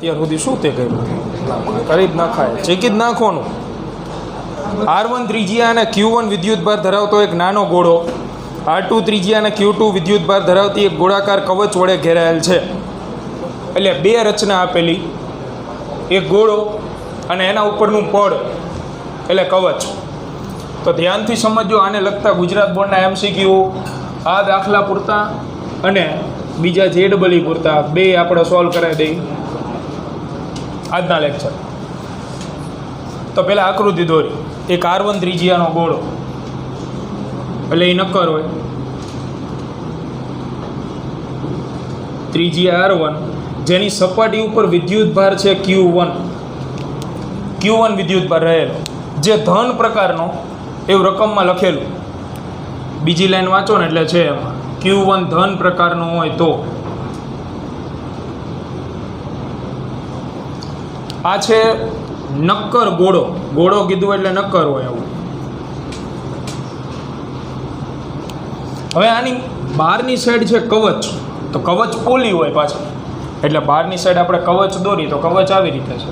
અત્યાર સુધી શું તે કર્યું કરી જ નાખાય ચેકી જ નાખવાનું. R1 ત્રિજ્યા અને Q1 વિદ્યુતભાર ધરાવતો એક નાનો ગોળો R2 ત્રિજ્યા અને Q2 વિદ્યુતભાર ધરાવતી એક ગોળાકાર કવચ વડે ઘેરાયેલ છે. એટલે બે રચના આપેલી, એક ગોળો અને એના ઉપરનું પડ એટલે કવચ. તો ધ્યાનથી સમજો, આને લગતા ગુજરાત બોર્ડના MCQ આ દાખલા પૂરતા અને બીજા JEE પૂરતા બે આપણે સોલ્વ કરાવી દઈએ આજના લેક્ચર. તો પહેલાં આકૃતિ દોરી. એક R1 ત્રિજ્યાનો ગોળો એટલે એ નક્કર હોય, ત્રિજ્યા R1 જેની સપાટી ઉપર વિદ્યુતભાર છે Q1 વિદ્યુતભાર રહેલો, જે ધન પ્રકારનો એવું રકમમાં લખેલું. બીજી લાઈન વાંચો ને એટલે છે એમાં Q1 ધન પ્રકારનો હોય તો આ છે નક્કર ગોળો. ગોળો કીધું એટલે નક્કર હોય એવું. હવે આની બહારની સાઈડ છે કવચ, તો કવચ પોલી હોય પાછળ, એટલે બહારની સાઈડ આપણે કવચ દોરી તો કવચ આવી રીતે છે.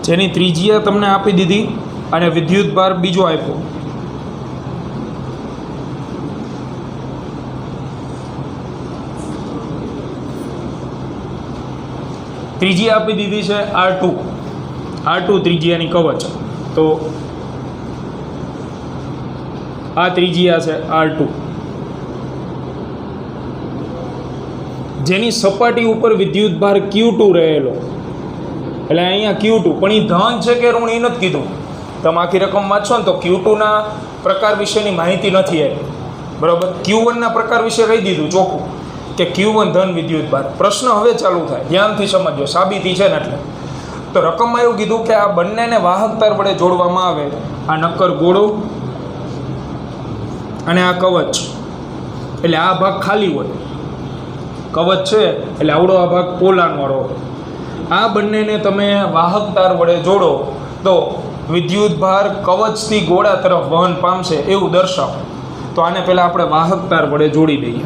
જેની ત્રિજ્યા તમને આપી દીધી અને વિદ્યુતભાર બીજો આપ્યો. ત્રિજ્યા આપી દીધી છે R2 ત્રિજ્યાની કવચ. તો આ ત્રિજ્યા છે R2, જેની સપાટી ઉપર વિદ્યુતભાર Q2 રહેલો. એટલે અહીંયા Q2 પણ એ ધન છે કે ઋણ એ નથી કીધું. તમે આખી રકમ વાંચશો ને તો Q2ના પ્રકાર વિશેની માહિતી નથી આવી, બરાબર. Q1ના પ્રકાર વિશે કહી દીધું ચોખ્ખું કે Q1 ધન વિદ્યુતભાર. પ્રશ્ન હવે ચાલુ થાય, ધ્યાનથી સમજો, સાબિતી છે ને એટલે. તો રકમમાં એવું કીધું કે આ બંનેને વાહક તાર વડે જોડવામાં આવે. આ નક્કર ગોળો અને આ કવચ, એટલે આ ભાગ ખાલી હોય, કવચ છે એટલે આવડો આ ભાગ પોલાણવાળો. આ બંનેને તમે વાહક તાર વડે જોડો તો વિદ્યુતભાર કવચથી ગોળા તરફ વહન પામશે એવું દર્શાવો. તો આને પહેલાં આપણે વાહક તાર વડે જોડી દઈએ.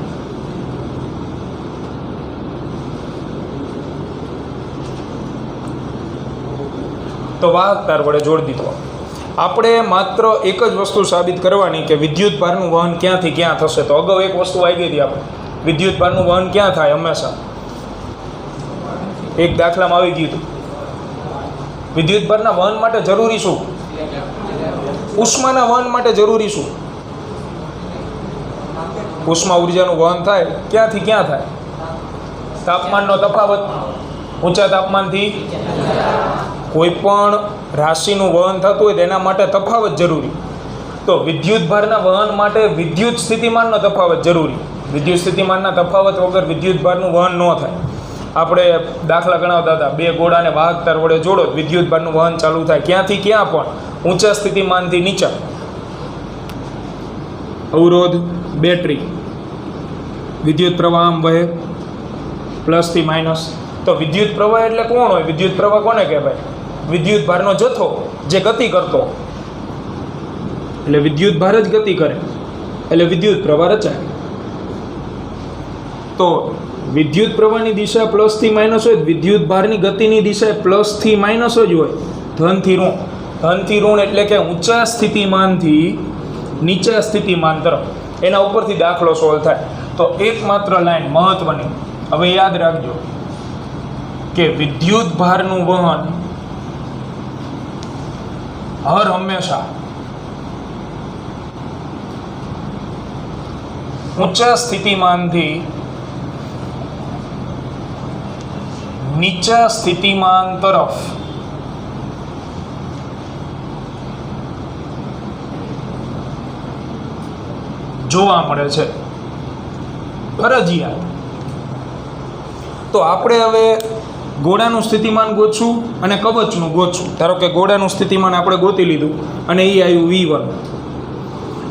તો વાહક તાર વડે જોડી દીધો. આપણે માત્ર એક જ વસ્તુ સાબિત કરવાની કે વિદ્યુતભારનું વહન ક્યાંથી ક્યાં થશે. તો અગાઉ એક વસ્તુ આવી ગઈ હતી આપણે, વિદ્યુતભારનું વહન ક્યાં થાય હંમેશા, એક દાખલામાં આવી ગયું હતું. વિદ્યુતભારના વહન માટે જરૂરી શું? ઉષ્માના વહન માટે જરૂરી શું? ઉષ્મા ઉર્જાનું વહન થાય ક્યાંથી ક્યાં થાય? તાપમાનનો તફાવત. ઊંચા તાપમાનથી કોઈ પણ રાશિનું વહન થતું હોય તેના માટે તફાવત જરૂરી. તો વિદ્યુતભારના વહન માટે વિદ્યુત સ્થિતિમાનનો તફાવત જરૂરી. વિદ્યુત સ્થિતિમાનના તફાવત વગર વિદ્યુતભારનું વહન ન થાય. આપણે દાખલા ગણાવતા હતા, બે ગોળાને વાહક તાર વડે જોડો, વિદ્યુતભારનું વહન ચાલુ થાય ક્યાંથી ક્યાં? પણ ઊંચા સ્થિતિમાનથી નીચા. અવરોધ, બેટરી, વિદ્યુત પ્રવાહ આમ વહે પ્લસથી માઇનસ. તો વિદ્યુત પ્રવાહ એટલે કોણ હોય? વિદ્યુત પ્રવાહ કોને કહેવાય? વિદ્યુતભારનો જથ્થો જે ગતિ કરતો, એટલે વિદ્યુતભાર જ ગતિ કરે એટલે વિદ્યુત પ્રવાહ રચાય. તો વિદ્યુત પ્રવાહની દિશા પ્લસથી માઇનસ હોય, વિદ્યુતભારની ગતિની દિશા પ્લસથી માઇનસ જ હોય. ધનથી ઋણ. ધનથી ઋણ એટલે કે ઊંચા સ્થિતિમાનથી નીચા સ્થિતિમાન તરફ. એના ઉપરથી દાખલો સોલ્વ થાય. તો એકમાત્ર લાઈન મહત્વની હવે યાદ રાખજો કે વિદ્યુતભારનું વહન હર હંમેશા ઊંચા સ્થિતિમાનથી નીચા સ્થિતિમાન તરફ જોવા મળે છે, ફરજિયાત. તો આપણે હવે ગોળાનું સ્થિતિમાન ગોતશું અને કવચનું ગોતશું. ધારો કે ગોળાનું સ્થિતિમાન આપણે ગોતી લીધું અને એ આવ્યું V1.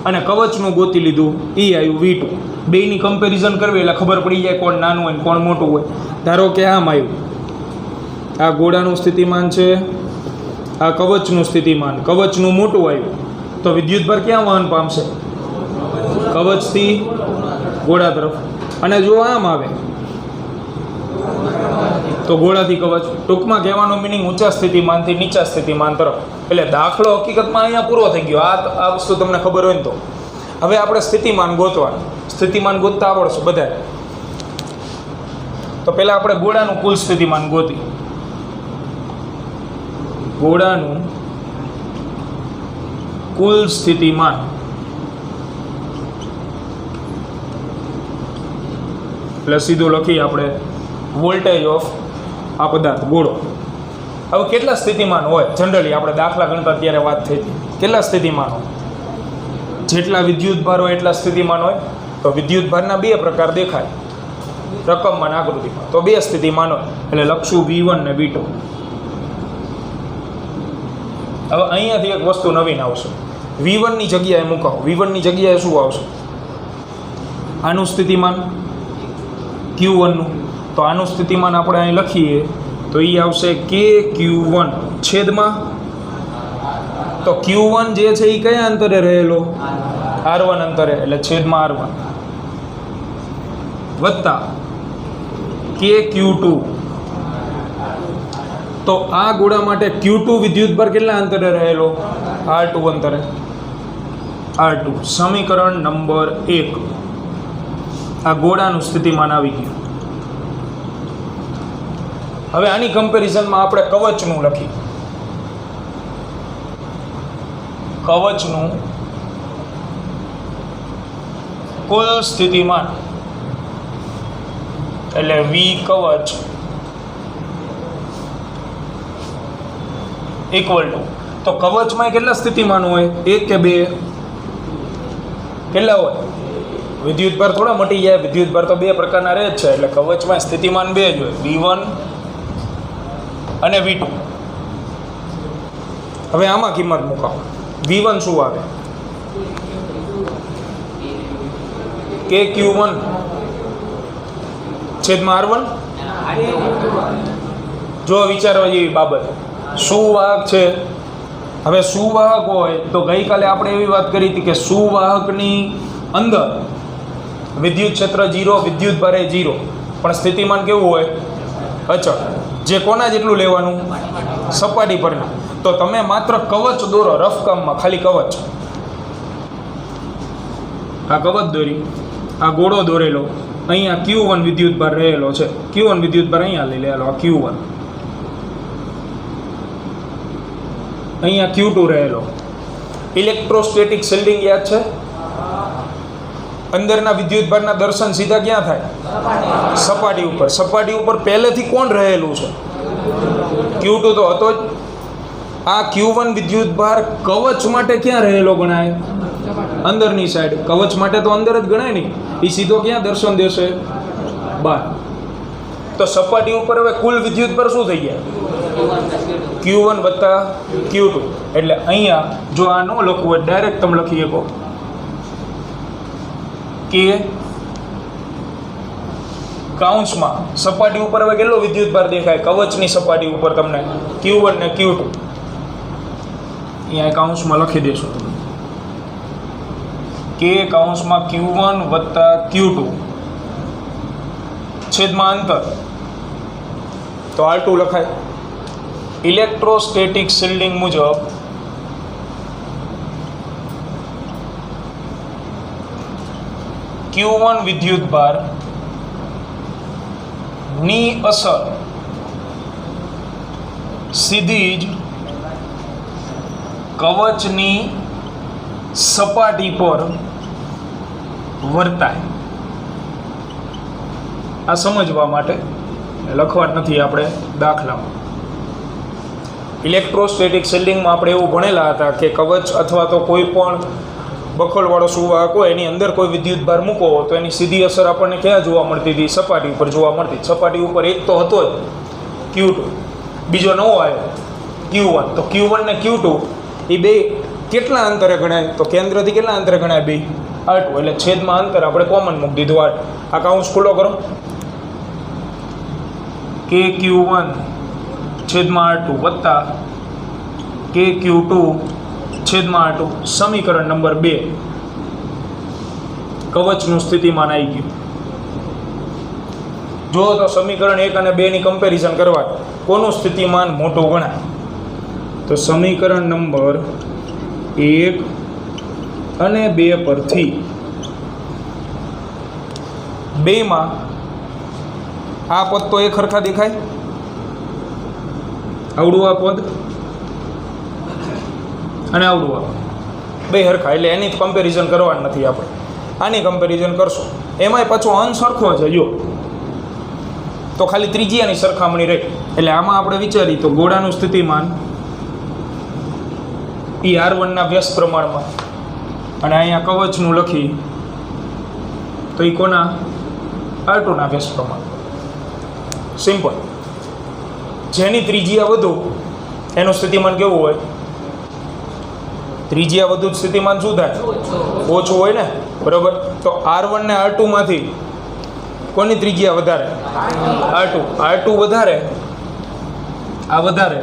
અને કવચનું ગોતી લીધું, એ આવ્યું V2. બેયની કમ્પેરિઝન કરવી એટલે ખબર પડી જાય કોણ નાનું હોય ને કોણ મોટું હોય. ધારો કે આમ આવ્યું, આ ગોળાનું સ્થિતિમાન છે, આ કવચનું સ્થિતિમાન, કવચનું મોટું આવ્યું, તો વિદ્યુતભાર ક્યાં વહન પામશે? કવચથી ગોળા તરફ. અને જો આમ આવે તો ગોળાથી કવચ. ટૂંકમાં કહેવાનો મિનિંગ ઊંચા સ્થિતિમાનથી નીચા સ્થિતિમાન તરફ. એટલે દાખલો હકીકતમાં અહીંયા પૂરો થઈ ગયો. આ વસ્તુ તમને ખબર હોય ને તો. હવે આપણે સ્થિતિમાન ગોતવાનું. સ્થિતિમાન ગોતતા આવડશે બધાય. તો પહેલાં આપણે ગોળાનું કુલ સ્થિતિમાન ગોતી. ગોળાનું કુલ સ્થિતિમાન એટલે સીધું લખીએ આપણે વોલ્ટેજ ઓફ આ પદાર્થ ગોળો. હવે કેટલા સ્થિતિમાન હોય? જનરલી આપણે દાખલા ગણતા ત્યારે વાત થઈ હતી. કેટલા સ્થિતિમાન હોય? જેટલા વિદ્યુતભાર હોય એટલા સ્થિતિમાન હોય. તો વિદ્યુતભારના બે પ્રકાર દેખાય રકમમાં આકૃતિમાં. તો બે સ્થિતિમાન હોય એટલે લખશું V1 ને V2. હવે અહીંયાથી એક વસ્તુ નવીન આવશે. V1 ની જગ્યાએ મૂકાવો. V1 ની જગ્યાએ શું આવશે? આનું સ્થિતિમાન Q1 નું. તો આનું સ્થિતિમાન આપણે અહીં લખીએ તો એ આવશે KQ1 છેદમાં. તો Q1 જે છે એ કયા અંતરે રહેલો? R1 અંતરે, એટલે છેદમાં R1 વત્તા KQ2. તો આ ગોળા માટે Q2 વિદ્યુતભાર કેટલા અંતરે રહેલો? R2 અંતરે. R2 સમીકરણ નંબર 1. આ ગોળાનું સ્થિતિમાન આવી ગયું. હવે આની કમ્પેરિઝનમાં આપણે કવચનું લખી. કવચનું કુલ સ્થિતિમાન એટલે V કવચ ઇક્વલ ટુ. તો કવચમાં કેટલા સ્થિતિમાન હોય? 1 કે 2? કેટલા હોય? વિદ્યુતભાર થોડા મટી જાય. વિદ્યુતભાર તો બે પ્રકારના રહે જ છે. એટલે કવચમાં સ્થિતિમાન બે જ હોય, V1 અને V2. હવે આમાં કિંમત મૂકાવો. V1 શું આવે? KQ1 છેદમાં R1. જો વિચારવા જેવી બાબત. સુવાહક છે. હવે સુવાહક હોય તો ગઈકાલે આપણે એવી વાત કરી હતી કે સુવાહકની અંદર વિદ્યુત ક્ષેત્ર 0, વિદ્યુતભાર 0, પણ સ્થિતિમાન કેવું હોય? અચળ. જે કોના જેટલું લેવાનું? સપાટી પરના. તો તમે માત્ર કવચ દોરો રફ કામમાં, ખાલી કવચ. આ કવચ દોરી, આ ગોળો દોરેલો, અહીંયા Q1 વિદ્યુતભાર રહેલો છે. Q1 વિદ્યુતભાર અહીંયા લઈ લેલો, આ Q1. અહીંયા Q2 રહેલો. ઇલેક્ટ્રોસ્ટેટિક શિલ્ડિંગ યાદ છે? અંદરના વિદ્યુતભારના દર્શન સીધા ક્યાં થાય? સપાટી ઉપર. સપાટી ઉપર પહેલેથી કોણ રહેલું છે? Q2 તો હતો જ. આ Q1 વિદ્યુતભાર કવચ માટે ક્યાં રહેલો ગણાય? અંદરની સાઈડ. કવચ માટે તો અંદર જ ગણાય નહીં. એ સીધો ક્યાં દર્શન દેશે? બહાર. તો સપાટી ઉપર હવે કુલ વિદ્યુતભાર શું થઈ ગયા? Q1 વત્તા Q2. એટલે અહીંયા જો આ ન લખવું હોય ડાયરેક્ટ તમે લખી શકો કે કાઉન્સમાં સપાટી ઉપર હવે કેટલો વિદ્યુતભાર દેખાય? કવચની સપાટી ઉપર તમને Q1 ને Q2 અહીંયા કાઉન્સમાં લખી દેશો કે કાઉન્સમાં Q1 વત્તા Q2 છેદમાં અંતર. તો R2 લખાય. ઇલેક્ટ્રોસ્ટેટિક શિલ્ડિંગ મુજબ Q1 વિદ્યુતભાર ની અસર સીધી જ કવચની સપાટી પર વર્તાય. આ સમજવા માટે લખવા નથી આપણે દાખલામાં. ઇલેક્ટ્રોસ્ટેટિક શિલ્ડિંગમાં આપણે એવું ભણેલા હતા કે કવચ અથવા તો કોઈ પણ બખોલવાળો સુવાહક હોય એની અંદર કોઈ વિદ્યુતભાર મૂકો તો એની સીધી અસર આપણને ક્યાં જોવા મળતી હતી? સપાટી ઉપર જોવા મળતી. સપાટી ઉપર એક તો હતો જ Q2, બીજો નવો આવ્યો Q1. તો Q1 ને Q2 એ બે કેટલા અંતરે ગણાય? તો કેન્દ્રથી કેટલા અંતરે ગણાય? 2 R2 એટલે છેદમાં અંતર આપણે કોમન મૂકી દીધું 8. આ કૌંસ ખુલ્લો કરો. KQ1 છેદમાં R2 વત્તા KQ2 છેદમાં R2 સમીકરણ નંબર 2 કવચનું સ્થિતિમાન આવી ગયું. જો તો સમીકરણ 1 અને 2 ની કમ્પેરિઝન કરવા કોનું સ્થિતિમાન મોટું ગણાય? તો સમીકરણ નંબર 1 અને 2 પરથી 2 માં આ પદ તો એક સરખા દેખાય, આવડું આ પદ અને આવડું આ બે સરખા, એટલે એની કમ્પેરિઝન કરવાનું નથી આપણે, આની કમ્પેરિઝન કરશું. એમાંય પાછો અંશ સરખો છે જો, તો ખાલી ત્રિજ્યાની સરખામણી રહે. એટલે આમાં આપણે વિચારીએ તો ગોળાનું સ્થિતિમાન એ R1ના વ્યસ્ત પ્રમાણમાં, અને અહીંયા કવચનું લખી તો એ કોના? R2ના વ્યસ્ત પ્રમાણ. સિમ્પલ. જેની ત્રિજ્યા વધુ એનું સ્થિતિમાન કેવું હોય? ત્રિજ્યા વધુ સ્થિતિમાન શું થાય? ઓછું હોય ને, બરાબર. તો R1 ને R2 માંથી કોની ત્રિજ્યા વધારે? R2. R2 વધારે, આ વધારે,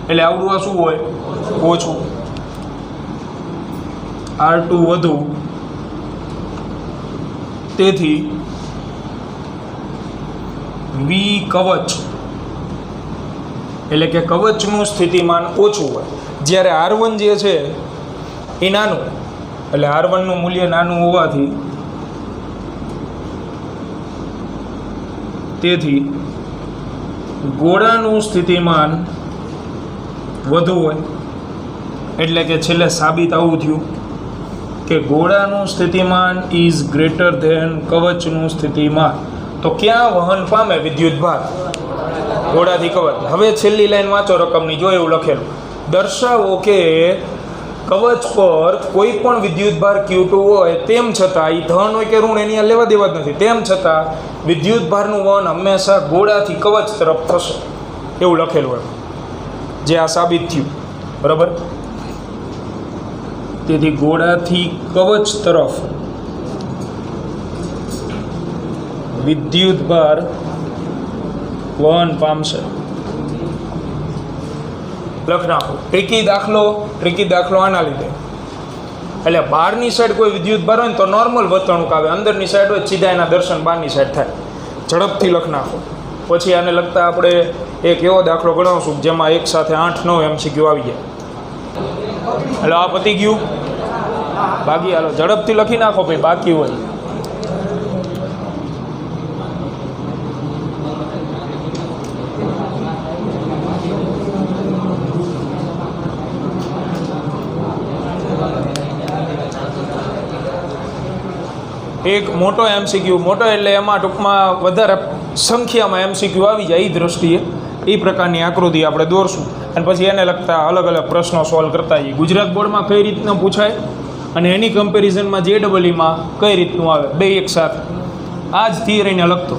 એટલે આવડું આ શું હોય? ઓછું. R2 વધુ, તેથી V કવચ એટલે કે કવચનું સ્થિતિમાન ઓછું હોય, જ્યારે R1 જે છે એ નાનું, એટલે R1નું મૂલ્ય નાનું હોવાથી તેથી ગોળાનું સ્થિતિમાન વધુ હોય. એટલે કે છેલ્લે સાબિત આવું થયું કે ગોળાનું સ્થિતિમાન ઇઝ ગ્રેટર ધેન કવચનું સ્થિતિમાન. તો ક્યાં વહન પામે વિદ્યુતભાર? ગોળાથી કવચ. હવે છેલ્લી લાઈન વાંચો રકમની, જો એવું લખેલું, દર્શાવો કે કવચ પર કોઈ પણ વિદ્યુતભાર Q2 હોય તેમ છતાં એ ધન હોય કે ઋણ એની લેવા દેવા જ નથી, તેમ છતાં વિદ્યુતભારનું વહન હંમેશા ગોળાથી કવચ તરફ થશે, એવું લખેલું એમ, જે આ સાબિત થયું. બરાબર. તેથી ગોળાથી કવચ તરફ વિદ્યુતભાર વહન પામશે. લખ નાખો. ટ્રિકી દાખલો આના લીધે, એટલે બહારની સાઈડ કોઈ વિદ્યુતભાર હોય ને તો નોર્મલ વર્તણૂક આવે, અંદરની સાઈડ હોય સીધા એના દર્શન બહારની સાઈડ થાય. ઝડપથી લખ નાખો. પછી આને લગતા આપણે એક એવો દાખલો ગણાવશું જેમાં એક સાથે 8-9 MCQ આવી જાય. એટલે આ પતી ગયું. બાકી હાલો ઝડપથી લખી નાખો ભાઈ, બાકી હોય. એક મોટો MCQ, મોટો એટલે એમાં ટૂંકમાં વધારે સંખ્યામાં MCQ આવી જાય એ દ્રષ્ટિએ એ પ્રકારની આકૃતિ આપણે દોરશું, અને પછી એને લગતા અલગ અલગ પ્રશ્નો સોલ્વ કરતા જઈએ. ગુજરાત બોર્ડમાં કઈ રીતનું પૂછાય અને એની કમ્પેરિઝનમાં JEEમાં કઈ રીતનું આવે, બે એક સાથે. આ જ થિયરીને લગતો.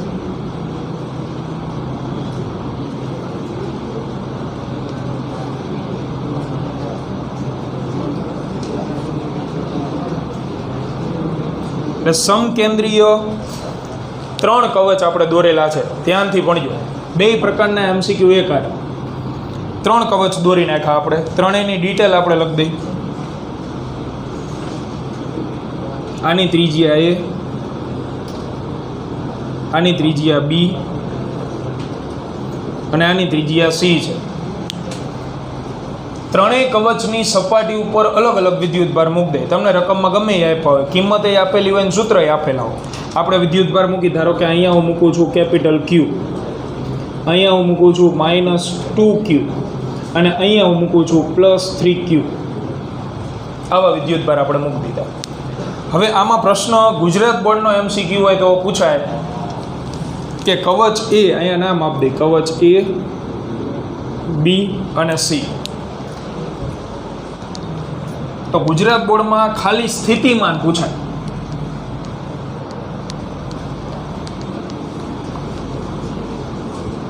સમકેન્દ્રીય 3 કવચ આપણે દોરેલા છે, ધ્યાનથી ભણજો. બે પ્રકારના MCQ એક આ 3 કવચ દોરી નાખ્યા આપણે, ત્રણેયની ડિટેલ આપણે લખી દઈ. આની ત્રિજ્યા A, આની ત્રિજ્યા B અને આની ત્રિજ્યા C છે. ત્રણેય કવચની સપાટી ઉપર અલગ અલગ વિદ્યુતભાર મૂકી દે. તમને રકમમાં ગમે એ આપ્યા હોય, કિંમત એ આપેલી હોય ને સૂત્ર એ આપેલા હોય. આપણે વિદ્યુતભાર મૂકી, ધારો કે અહીંયા હું મૂકું છું કેપિટલ Q, અહીંયા હું મૂકું છું -2Q અને અહીંયા હું મૂકું છું +3Q. આવા વિદ્યુતભાર આપણે મૂકી દીધા. હવે આમાં પ્રશ્ન ગુજરાત બોર્ડનો MCQ હોય તો પૂછાય કે કવચ A, અહીંયા નામ આપી દે, કવચ A, B અને C. તો ગુજરાત બોર્ડમાં ખાલી સ્થિતિમાન પૂછાય.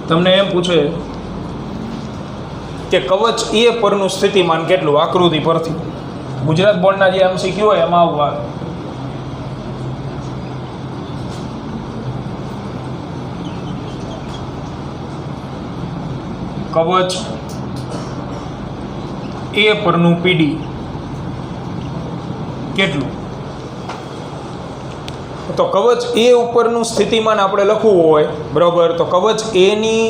તમને એમ પૂછે કે કવચ A પરનું સ્થિતિમાન કેટલું, આકૃતિ પરથી. ગુજરાત બોર્ડના જે MCQ હોય એમાં આવું આવે. કવચ એ પરનું પીડી કેટલું? તો કવચ એ ઉપરનું સ્થિતિમાન આપણે લખવું હોય બરાબર, તો કવચ એની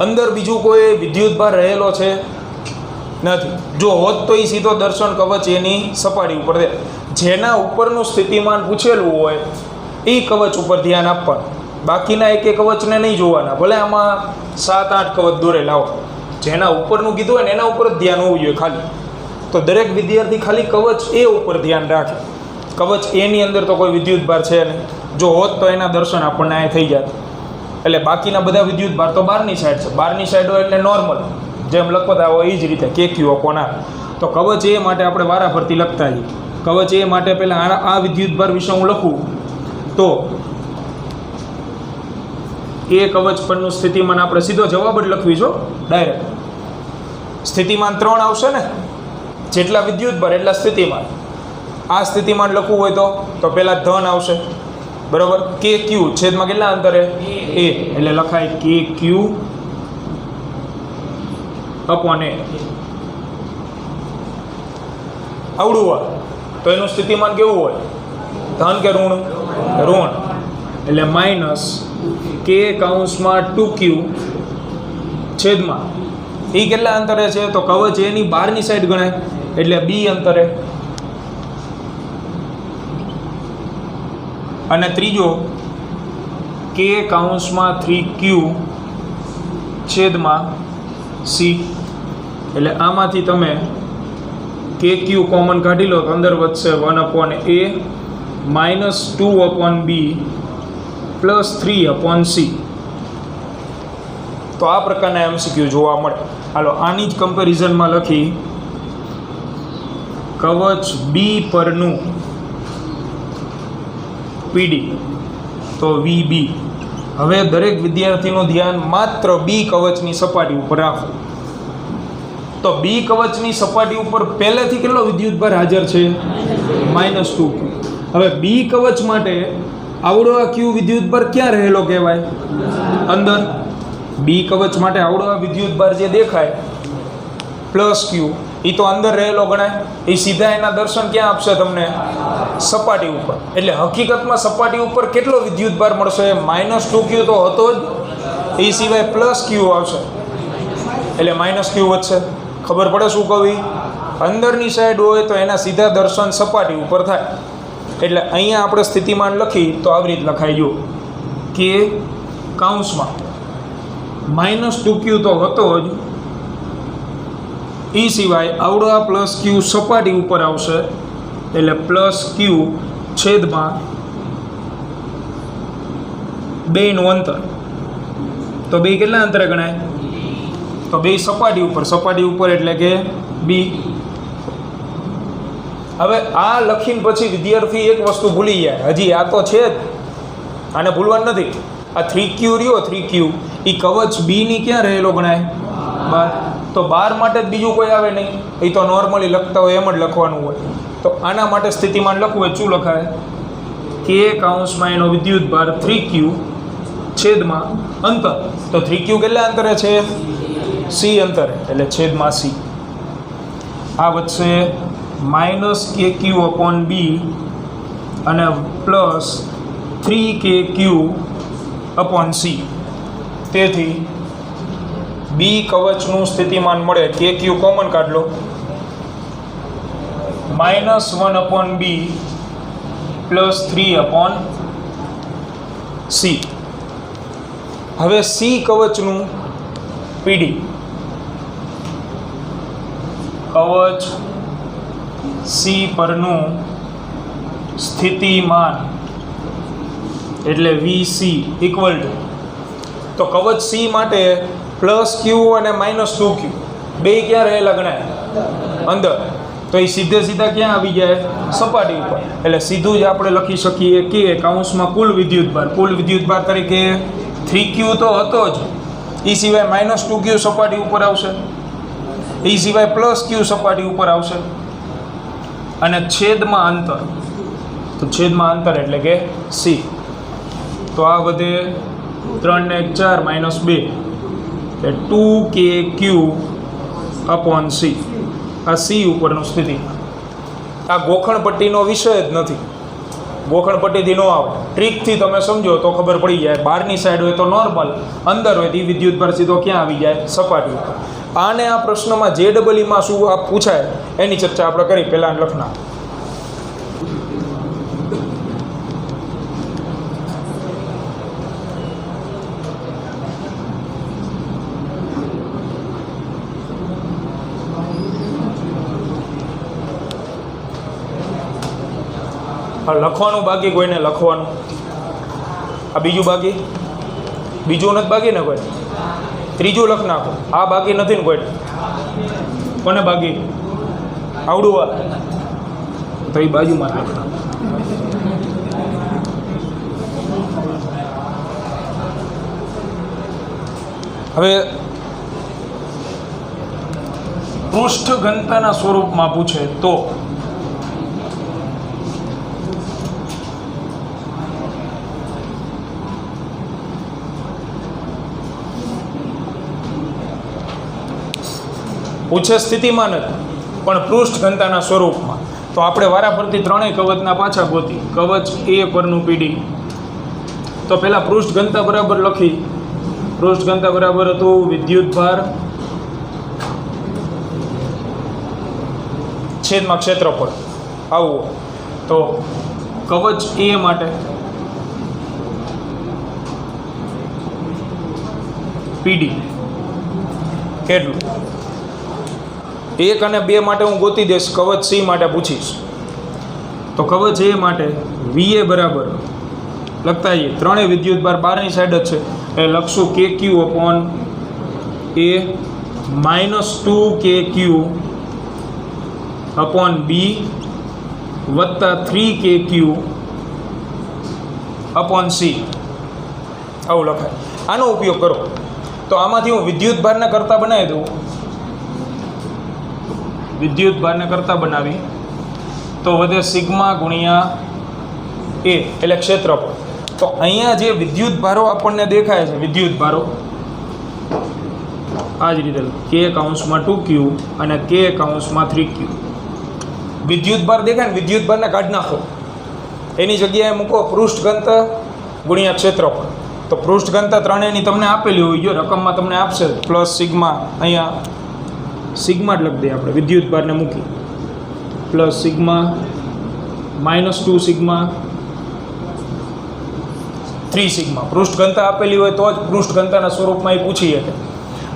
અંદર બીજું કોઈ વિદ્યુતભાર રહેલો છે નથી. જો હોત તો એ સીધો દર્શન કવચ એની સપાટી ઉપર દે. જેના ઉપરનું સ્થિતિમાન પૂછેલું હોય એ કવચ ઉપર ધ્યાન આપવાનું, બાકીના એક કવચને નહીં જોવાના. ભલે આમાં 7-8 કવચ દોરેલા હોય, જેના ઉપરનું કીધું હોય ને એના ઉપર જ ધ્યાન હોવું જોઈએ ખાલી. તો દરેક વિદ્યાર્થી ખાલી કવચ એ ઉપર ધ્યાન રાખે. કવચ એની અંદર તો કોઈ વિદ્યુતભાર છે નહીં. જો હોત તો એના દર્શન આપણને અહીં થઈ જાય. એટલે બાકીના બધા વિદ્યુતભાર તો બહારની સાઈડ છે. બહારની સાઈડ હોય એટલે નોર્મલ, જેમ લખતા હોય એ જ રીતે KQ અપોન R. તો કવચ એ માટે આપણે વારાફરતી લખતા જઈએ. કવચ એ માટે પહેલાં આ વિદ્યુતભાર વિશે હું લખું તો એ કવચ પરનું સ્થિતિમાન આપણે સીધો જવાબ જ લખવીશું ડાયરેક્ટ. સ્થિતિમાન 3 આવશે ને, જેટલા વિદ્યુતભાર એટલા સ્થિતિમાન. આ સ્થિતિમાન લખવું હોય તો પહેલાં ધન આવશે બરાબર. KQ છેદમાં કેટલા અંતરે A, એટલે લખાય KQ અપોન A. આવડું હોય તો એનું સ્થિતિમાન કેવું હોય? ધન કે ઋણ? ઋણ. એટલે માઇનસ K કૌંસમાં 2Q છેદમાં એ કેટલા અંતરે છે? તો કવચ એની બહારની સાઈડ ગણાય એટલે B અંતરે. અને ત્રીજો K કૌંસમાં 3Q છેદમાં C. એટલે આમાંથી તમે KQ કોમન કાઢી લો તો અંદર વધશે 1 upon A minus 2 upon B plus 3 upon C. તો આ પ્રકારના MCQ જોવા મળે. હાલો આની જ કમ્પેરિઝનમાં લખી કવચ B પરનું PD તો VB. હવે દરેક વિદ્યાર્થીનું ધ્યાન માત્ર B કવચની સપાટી ઉપર રાખો. તો B કવચની સપાટી ઉપર પહેલેથી કેટલો વિદ્યુતભાર હાજર છે? -2Q. હવે B કવચ માટે આવડો આ Q વિદ્યુતભાર ક્યાં રહેલો કહેવાય? અંદર. B કવચ માટે આવડો આ વિદ્યુતભાર જે દેખાય +Q એ તો અંદર રહેલો ગણાય. એ સીધા એના દર્શન ક્યાં આપશે તમને? સપાટી ઉપર. એટલે હકીકતમાં સપાટી ઉપર કેટલો વિદ્યુતભાર મળશે? -2Q તો હતો જ, એ સિવાય +Q આવશે એટલે -Q વધશે. ખબર પડે શું કહું? અંદરની સાઈડ હોય તો એના સીધા દર્શન સપાટી ઉપર થાય. એટલે અહીંયા આપણે સ્થિતિમાન લખી તો આવી રીતે લખાઈ ગયું કે કૌંસમાં -2Q તો હતો જ, એ સિવાય આવડો આ +Q સપાટી ઉપર આવશે એટલે +Q છેદમાં 2 નું અંતર. તો 2 કેટલા અંતરે ગણાય? તો 2 સપાટી ઉપર એટલે કે B. હવે આ લખીને પછી વિદ્યાર્થી એક વસ્તુ ભૂલી જાય. હજી આ તો છે જ, આને ભૂલવાનું નથી. આ 3Q રહ્યો 3Q એ કવચ B ની ક્યાં રહેલો ગણાય? બહાર. તો બહાર માટે જ બીજું કોઈ આવે નહીં. એ તો નોર્મલી લખતા હોય એમ જ લખવાનું હોય. તો આના માટે સ્થિતિમાન લખવું હોય શું લખાય? K કૌંસમાં એનો વિદ્યુતભાર 3Q છેદમાં અંતર. તો 3Q કેટલા અંતરે છે? C અંતરે એટલે છેદમાં C. આ વધશે -KQ અપોન B અને પ્લસ 3KQ અપોન C. તેથી B કવચનું સ્થિતિમાન મળે KQ કોમન કાઢ લો -1 upon B plus 3 upon C. હવે C કવચનું PD કવચ C પરનું સ્થિતિમાન એટલે VC ઇક્વલ ટુ. તો કવચ C માટે +Q અને -2Q બે ક્યાં રહેલા ગણાય? અંદર. તો એ સીધા ક્યાં આવી જાય? સપાટી ઉપર. એટલે સીધું જ આપણે લખી શકીએ કે કૌંસમાં કુલ વિદ્યુતભાર તરીકે 3Q તો હતો જ, એ સિવાય -2Q સપાટી ઉપર આવશે, એ સિવાય +Q સપાટી ઉપર આવશે. અને છેદમાં અંતર, તો છેદમાં અંતર એટલે કે સી. તો આ વધે 3 ને 1 4 માઇનસ 2 એટલે 2KQ અપોન સી. આ સી ઉપરનું સ્થિતિ. આ ગોખણપટ્ટીનો વિષય જ નથી, ગોખણપટ્ટીથી ન આવે. ટ્રીકથી તમે સમજો તો ખબર પડી જાય. બહારની સાઈડ હોય તો નોર્મલ, અંદર હોય તો વિદ્યુતભાર સીધો ક્યાં આવી જાય? સપાટી ઉપર. આને આ પ્રશ્નમાં JEE-માં શું આ પૂછાય એની ચર્ચા આપણે કરી. પહેલાં લખના લખવાનું બાકી, કોઈને લખવાનું? આ બીજું બાકી? બીજું નથી બાકી ને કોઈ? ત્રીજું લખ નાખો. આ બાકી નથી ને કોઈ? કોને બાકી? આવડું આ તો એ બાજુમાં લખ નાખો. હવે પૃષ્ઠ ઘનતાના સ્વરૂપમાં પૂછે તો પૂછે સ્થિતિમાન જ પણ પૃષ્ઠ ઘનતાના સ્વરૂપમાં. તો આપણે વારાફરતી ત્રણેય કવચના પાછા ગોતી. કવચ એ પરનું પીડી. તો પહેલાં પૃષ્ઠ ઘનતા બરાબર લખી. પૃષ્ઠ ઘનતા બરાબર હતું વિદ્યુતભાર છેદમાં ક્ષેત્રફળ. આવું તો કવચ એ માટે પીડી કેટલું? 1 અને 2 માટે હું ગોતી દઈશ, કવચ સી માટે પૂછીશ. તો કવચ એ માટે VA બરાબર લખતા આવીએ. ત્રણેય વિદ્યુતભાર બહારની સાઈડ જ છે એટલે લખશું KQ upon A minus 2KQ upon B વત્તા 3KQ અપોન C. આવું લખાય. આનો ઉપયોગ કરો. તો આમાંથી હું વિદ્યુતભારને કરતા બનાવી દઉં. વિદ્યુતભારને કરતા બનાવી તો વધે સિગ્મા ગુણ્યા A એટલે ક્ષેત્રફળ. તો અહીંયા જે વિદ્યુતભારો આપણને દેખાય છે, વિદ્યુતભારો આ જ રીતે K કૌંસમાં 2Q અને K કૌંસમાં 3Q. વિદ્યુતભાર દેખાય ને, વિદ્યુતભારને કાઢી નાખો. એની જગ્યાએ મૂકો પૃષ્ઠ ઘનતા ગુણ્યા ક્ષેત્રફળ. તો પૃષ્ઠ ઘનતા ત્રણેયની તમને આપેલી હોય, જો રકમમાં તમને આપશે પ્લસ સિગ્મા, અહીંયા સિગ્મા જ લખી દઈએ આપણે, વિદ્યુતભારને મૂકી plus sigma minus 2 sigma 3 sigma. પૃષ્ઠ ઘનતા આપેલી હોય તો જ પૃષ્ઠ ઘનતાના સ્વરૂપમાં એ પૂછી શકે.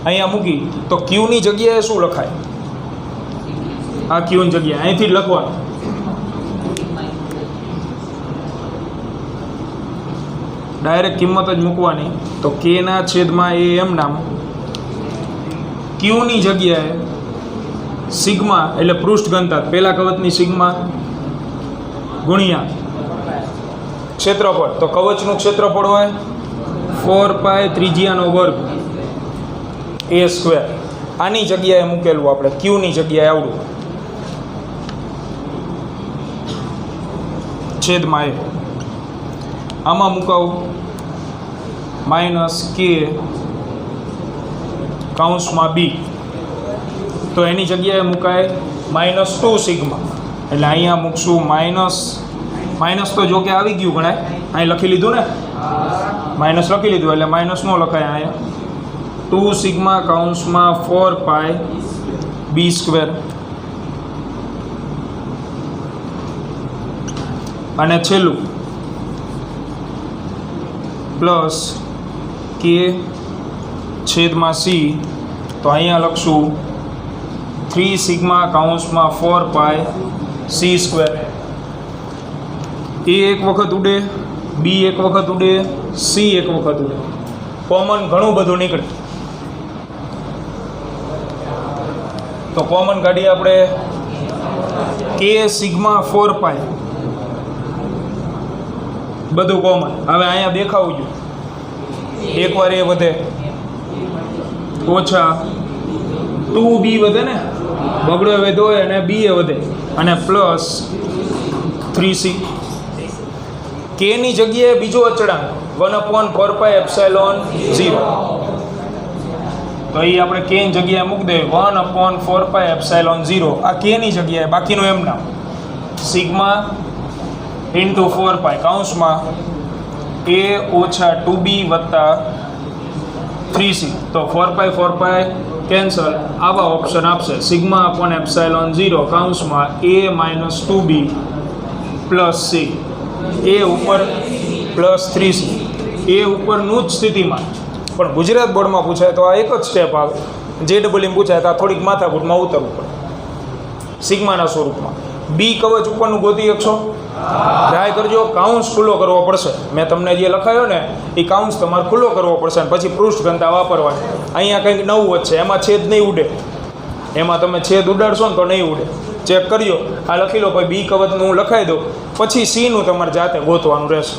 અહીંયા મૂકી તો ક્યુની જગ્યાએ શું લખાય? આ ક્યુની જગ્યાએ અહીંથી જ લખવાનું. ડાયરેક્ટ કિંમત જ મૂકવાની. તો કેના છેદમાં એ એમ નામ, ક્યુની જગ્યાએ સિગ્મા એટલે પૃષ્ઠ ઘનતા, પહેલા કવચની સિગ્મા ગુણ્યા ક્ષેત્રફળ. તો કવચનું ક્ષેત્રફળ હોય 4π ત્રિજ્યાનો વર્ગ A². આની જગ્યાએ મૂકેલું આપણે, ક્યુની જગ્યાએ આવડું છેદમાં એ. આમાં મુકાવું માઇનસ K કૌંસમાં B. તો એની જગ્યાએ મુકાય માઇનસ 2 સિગ્મા. એટલે અહીંયા મૂકશું માઇનસ તો જો કે આવી ગયું ગણાય, અહીં લખી લીધું ને, માઇનસ લખી લીધું એટલે માઇનસ નો લખાય. અહીંયા 2 સિગ્મા કૌંસમાં 4π B². અને છેલ્લું પ્લસ K છેદમાં C. તો અહીંયા લખશું 3 સિગ્મા કૌંસમાં 4π C². A એક વખત ઉડે, B એક વખત ઉડે, C એક વખત ઉડે. કોમન ઘણું બધું નીકળે. તો કોમન કાઢીએ આપણે K સિગ્મા 4π, બધું કોમન. હવે અહીંયા દેખાવું જોઈએ, એકવાર એ વધે ઓછા 2b વધે ને, બગડો એ વધ્યો હોય અને b એ વધે, અને પ્લસ 3c. k ની જગ્યાએ બીજો અચળાંક 1/4πε0, તો એ આપણે k ની જગ્યાએ મૂકી દઈએ 1/4πε0. આ k ની જગ્યાએ બાકીનું એમ નામ સિગ્મા ઇન્ટુ 4π કૌંસમાં a ઓછા 2b વત્તા 3c. તો 4π કેન્સલ, આવા ઓપ્શન આપશે સિગ્મા અપોન ε0 કૌંસમાં a minus 2b plus c, એ ઉપર પ્લસ 3c. એ ઉપરનું જ સ્થિતિમાં પણ ગુજરાત બોર્ડમાં પૂછાય તો આ એક જ સ્ટેપ આવે, જે ડબલ પૂછાય તો આ થોડીક માથાકૂટમાં ઉતરવું પડે સિગ્માના સ્વરૂપમાં. બી કવચ ઉપરનું ગોતી શકશો? ટ્રાય કરજો. કાઉન્સ ખુલ્લો કરવો પડશે. મેં તમને જે લખાયો ને એ કાઉન્સ તમારે ખુલ્લો કરવો પડશે અને પછી પૃષ્ઠ ઘનતા વાપરવાની. અહીંયા કંઈક નવું જ છે, એમાં છેદ નહીં ઉડે, એમાં તમે છેદ ઉડાડશો ને તો નહીં ઉડે. ચેક કરજો. આ લખી લો ભાઈ, બી કવચનું હું લખાઈ દઉં, પછી સીનું તમારે જાતે ગોતવાનું રહેશે.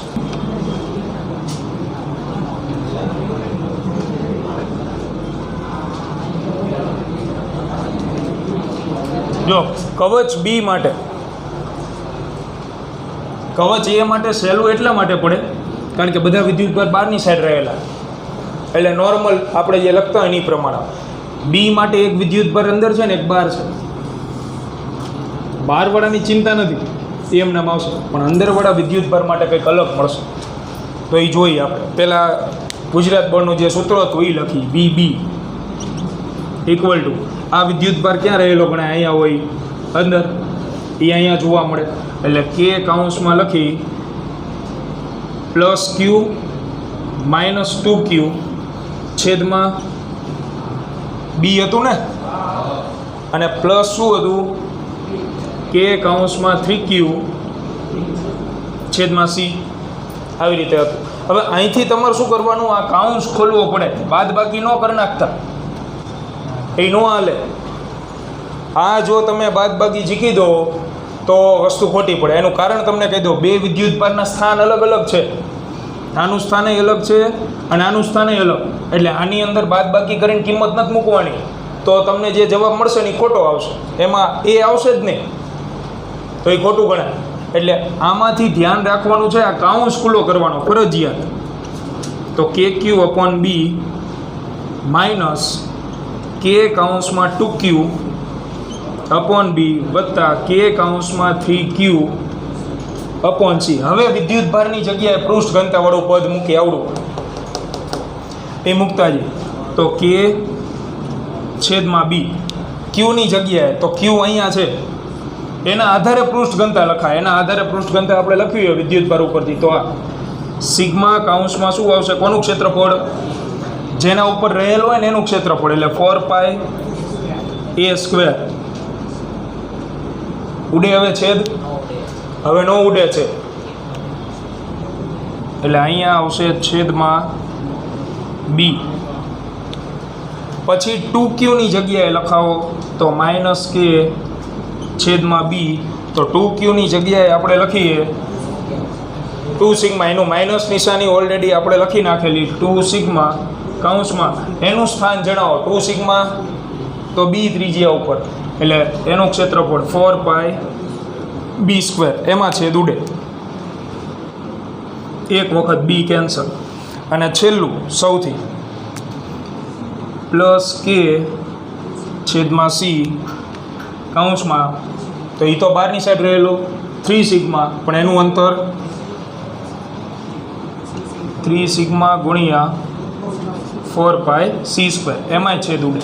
જો કવચ બી માટે, કવચ એ માટે સહેલું એટલા માટે પડે કારણ કે બધા વિદ્યુતભાર બહારની સાઈડ રહેલા, એટલે નોર્મલ આપણે જે લખતા હોય એની પ્રમાણે. બી માટે એક વિદ્યુતભાર અંદર છે ને એક બહાર છે. બહારવાળાની ચિંતા નથી, એમ નામ આવશે, પણ અંદરવાળા વિદ્યુતભાર માટે કંઈક અલગ મળશે. તો એ જોઈએ આપણે. પહેલાં ગુજરાત બોર્ડનું જે સૂત્ર હતું એ લખી, બી બી ઇક્વલ ટુ આ વિદ્યુતભાર ક્યાં રહેલો ગણાય? અહીંયા હોય અંદર, એ અહીંયા જોવા મળે. એટલે કે કાઉન્સમાં લખી પ્લસ ક્યુ માઇનસ 2q છેદમાં બી હતું ને, અને પ્લસ શું હતું? કે કાઉન્સમાં 3q છેદમાં c. આવી રીતે હતું. હવે અહીંથી તમારે શું કરવાનું? આ કાઉન્સ ખોલવો પડે, બાદ બાકી ન કરી નાખતા, એ ન હાલે. આ જો તમે બાદ બાકી ઝીકી દો તો વસ્તુ ખોટી પડે. એનું કારણ તમને કહી દો, બે વિદ્યુતભારના સ્થાન અલગ અલગ છે. આનું સ્થાન અલગ છે અને આનું સ્થાન અલગ, એટલે આની અંદર બાદ બાકી કરીને કિંમત નથી મૂકવાની, તો તમને જે જવાબ મળશે ને એ ખોટો આવશે. એમાં એ આવશે જ નહીં, તો એ ખોટું ગણાય. એટલે આમાંથી ધ્યાન રાખવાનું છે, આ કાઉન્સ ખુલ્લો કરવાનો ફરજિયાત. તો કે ક્યુ અપોન બી માઇનસ કે કાઉન્સમાં 2q અપોન બી વત્તા કે કાઉન્સમાં 3q અપોન સી. હવે વિદ્યુતભારની જગ્યાએ પૃષ્ઠ ઘનતાવાળું પદ મૂકી આવડું એ મૂકતા જઈએ. તો કે છેદમાં બી, ક્યુની જગ્યાએ તો ક્યુ અહીંયા છે, એના આધારે પૃષ્ઠ ઘનતા લખાય. એના આધારે પૃષ્ઠ ઘનતા આપણે લખવી હોય વિદ્યુતભાર ઉપરથી, તો આ સિગ્મા કાઉન્સમાં શું આવશે? કોનું ક્ષેત્રફળ? જેના ઉપર રહેલો હોય ને એનું ક્ષેત્રફળ, એટલે 4π a². ઉડે હવે છેદ? હવે નો ઉડે છે, એટલે અહીંયા આવશે છેદમાં બી. પછી 2q ની જગ્યાએ લખાવો તો માઇનસ કે છેદમાં બી. તો 2q ની જગ્યાએ આપણે લખીએ 2 સિગ્મા. એનું માઇનસ નિશાની ઓલરેડી આપણે લખી નાખેલી, 2 સિગ્મા કાઉન્સમાં એનું સ્થાન જણાવો. 2 સિગ્મા તો બી ત્રિજ્યા ઉપર, એટલે એનું ક્ષેત્રફળ 4π b². એમાં છેદ ઉડે, એક વખત બી કેન્સલ. અને છેલ્લું સૌથી પ્લસ કે છેદમાં સી કાઉન્સમાં, તો એ તો બહારની સાઈડ રહેલો 3 સિગ્મા, પણ એનું અંતર 3 સિગ્મા ગુણ્યા 4π c². એમાંય છેદ ઉડે,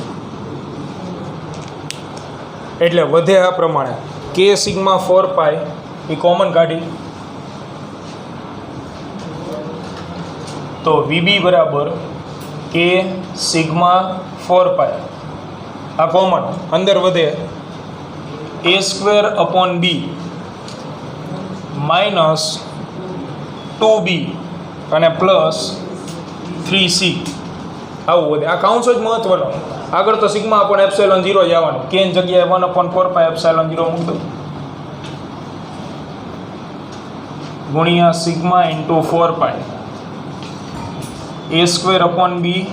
એટલે વધે આ પ્રમાણે કે સિગ્મા 4π એ કોમન કાઢી, તો વીબી બરાબર કે સિગ્મા 4π. આ કોમન અંદર વધે a² upon B minus 2b અને પ્લસ 3c. આવું વધે. આ કાઉન્સ જ મહત્વનો. આગળ તો સિગ્મા અપોન ε0 જ આવવાનું. કે ની જગ્યાએ 1/4π ε0 મૂકી દો ગુણ્યા sigma into 4π a² upon B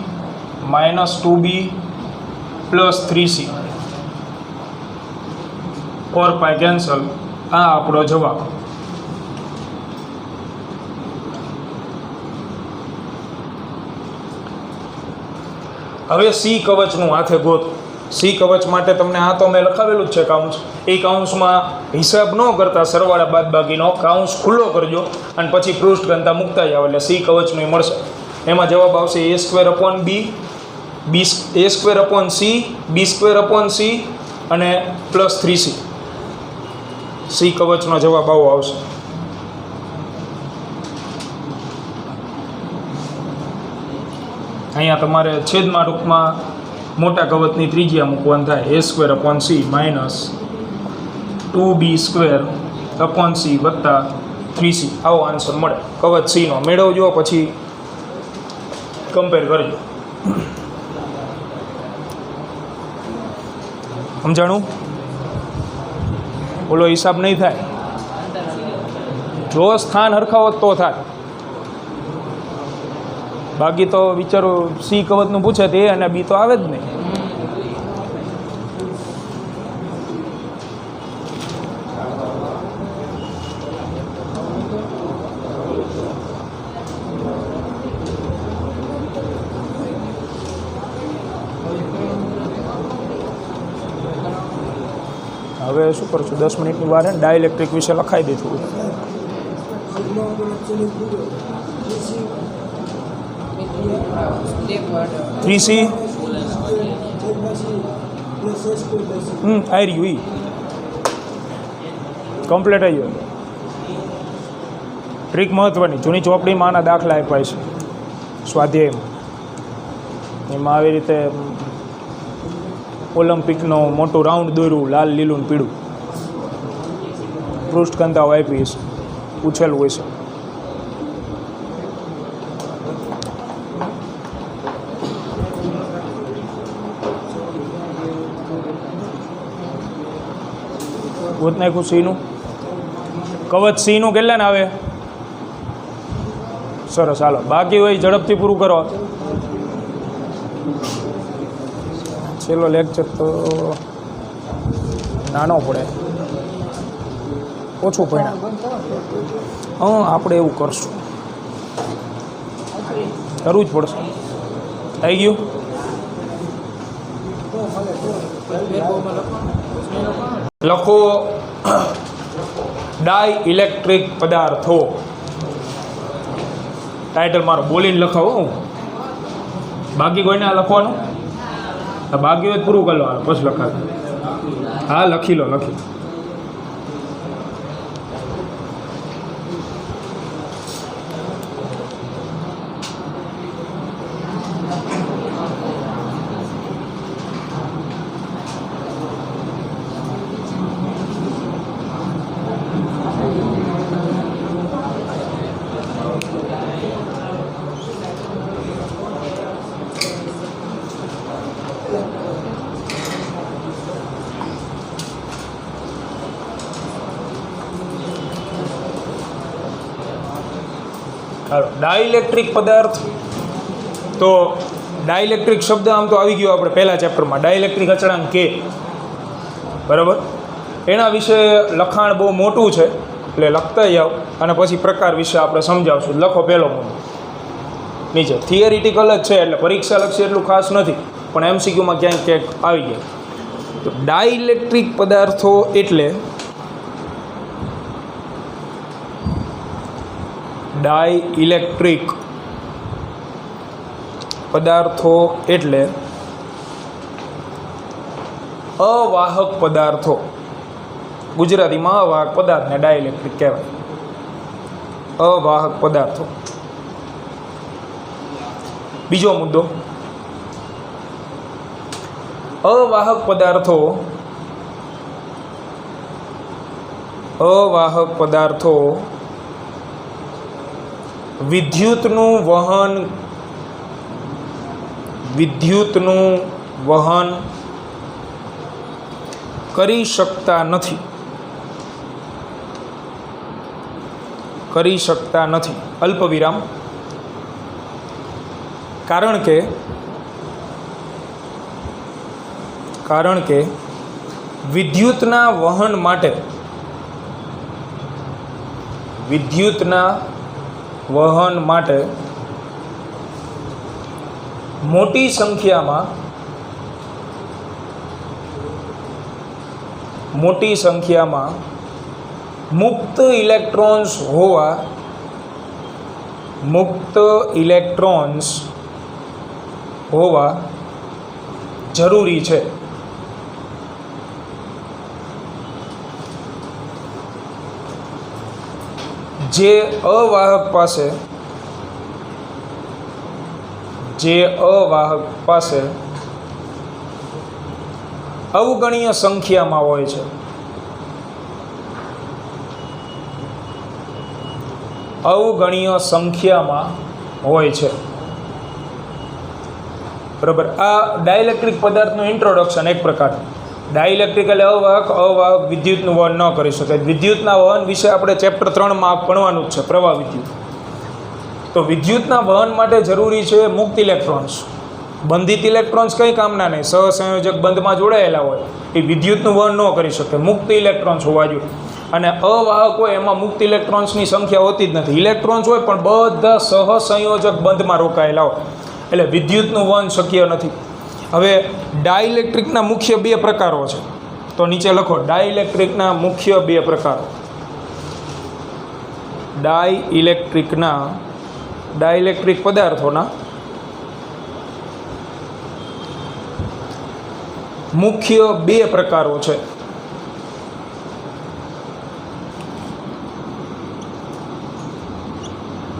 minus 2b +3c 4 pi cancel. આ આપણો જવાબ. હવે સી કવચનું હાથે ગોત. સી કવચ માટે તમને આ તો મેં લખાવેલું જ છે કાઉન્સ. એ કાઉન્સમાં હિસાબ ન કરતા સરવાળા બાદબાકીનો કાઉન્સ ખુલ્લો કરજો અને પછી પૃષ્ઠ ઘનતા મૂકતા જાવ એટલે સી કવચનું મળશે. એમાં જવાબ આવશે a² b² c અને +3c. સી કવચનો જવાબ આવો આવશે. અહીંયા તમારે છેદમાં ટૂંકમાં મોટા કવચની ત્રિજ્યા મૂકવાની થાય a² c -2b² c વત્તા 3c. આવો આન્સર મળે. કવચ સીનો મેળવજો પછી કમ્પેર કરજો. સમજાણું? બોલો, હિસાબ નહીં થાય. જો સ્થાન હરખાવો તો થાય, બાકી તો વિચારો સી કવચનું પૂછે તે અને બી તો આવે જ નહીં. હવે શું કરશું, 10 મિનિટની વાર ડાયલેક્ટ્રિક વિશે લખાઈ દીધું. ત્રીસી આવી રહ્યું કમ્પ્લીટ આવી ગયું. ટ્રીક મહત્વની જૂની ચોપડીમાં આના દાખલા આપ્યા છે સ્વાધ્યાયમાં. એમાં આવી રીતે ઓલિમ્પિકનો મોટું રાઉન્ડ દોર્યું, લાલ લીલું ને પીળું, પૃષ્ઠ ઘનતાઓ આપી છે, પૂછેલું હોય છે. ગોત નાખ્યું સીનું. કવચ સીનું કેટલા ને આવે? સરસ, હાલો. બાકી હોય ઝડપથી પૂરું કરો. છેલ્લો લેક્ચર તો નાનો પડે, ઓછું ભણ્યા. આપણે એવું કરશું, કરવું જ પડશે. થઈ ગયું? લખો ડાય ઇલેક્ટ્રિક પદાર્થો. ટાઇટલ મારો બોલીને લખાવો. બાકી કોઈને આ લખવાનું? બાકી હોય પૂરું કરી લો, પછી લખાવે. હા, લખી લો. ડાઇલેક્ટ્રિક પદાર્થ. તો ડાઇલેક્ટ્રિક શબ્દ આમ તો આવી ગયો આપણે પહેલા ચેપ્ટરમાં. ડાઇલેક્ટ્રિક અચળાંક કે, બરાબર, એના વિશે લખાણ બહુ મોટું છે એટલે લખતા જાઓ અને પછી પ્રકાર વિશે આપણે સમજાવશું. લખો પહેલો મુદ્દો નીચે. થિયરિટિકલ જ છે એટલે પરીક્ષા લક્ષી એટલું ખાસ નથી, પણ MCQમાં ક્યાંક આવી જાય. તો ડાઇલેક્ટ્રિક પદાર્થો એટલે ડાઇલેક્ટ્રિક પદાર્થો એટલે અવાહક પદાર્થો. ગુજરાતીમાં અવાહક પદાર્થને ડાઇલેક્ટ્રિક કહેવાય. અવાહક પદાર્થો. બીજો મુદ્દો, અવાહક પદાર્થો વિદ્યુતનું વહન કરી શકતા નથી. અલ્પ વિરામ. કારણ કે કારણ કે વિદ્યુતના વહન માટે મોટી સંખ્યામાં મુક્ત ઇલેક્ટ્રોન્સ હોવા જરૂરી છે. જે અવાહક પાસે અવગણ્ય સંખ્યામાં હોય છે. બરાબર. આ ડાઇલેક્ટ્રિક પદાર્થનું ઇન્ટ્રોડક્શન એક પ્રકારનું. ડાઇલેક્ટ્રિક એટલે અવાહક વિદ્યુતનું વહન ન કરી શકે. વિદ્યુતના વહન વિશે આપણે ચેપ્ટર 3માં ભણવાનું જ છે, પ્રવાહ વિદ્યુત. તો વિદ્યુતના વહન માટે જરૂરી છે મુક્ત ઇલેક્ટ્રોન્સ. બંધિત ઇલેક્ટ્રોન્સ કંઈ કામના નહીં, સહસંયોજક બંધમાં જોડાયેલા હોય એ વિદ્યુતનું વહન ન કરી શકે. મુક્ત ઇલેક્ટ્રોન્સ હોવા જોઈએ. અને અવાહક હોય એમાં મુક્ત ઇલેક્ટ્રોન્સની સંખ્યા હોતી જ નથી. ઇલેક્ટ્રોન્સ હોય પણ બધા સહસંયોજક બંધમાં રોકાયેલા હોય, એટલે વિદ્યુતનું વહન શક્ય નથી. હવે ડાઇલેક્ટ્રિકના મુખ્ય 2 પ્રકારો છે, તો નીચે લખો. ડાઇલેક્ટ્રિકના મુખ્ય 2 પ્રકારો. ડાઇલેક્ટ્રિક પદાર્થોના મુખ્ય 2 પ્રકારો છે.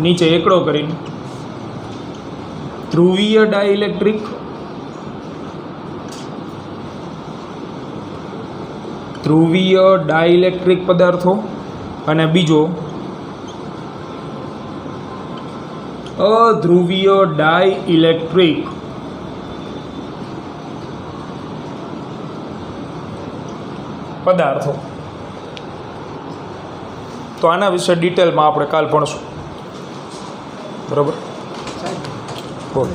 નીચે એકડો કરીને ધ્રુવીય ડાઇલેક્ટ્રિક પદાર્થો અને બીજો અધ્રુવીય ડાઇલેક્ટ્રિક પદાર્થો. તો આના વિશે ડિટેલમાં આપણે કાલ ભણશું. બરાબર. બોલ.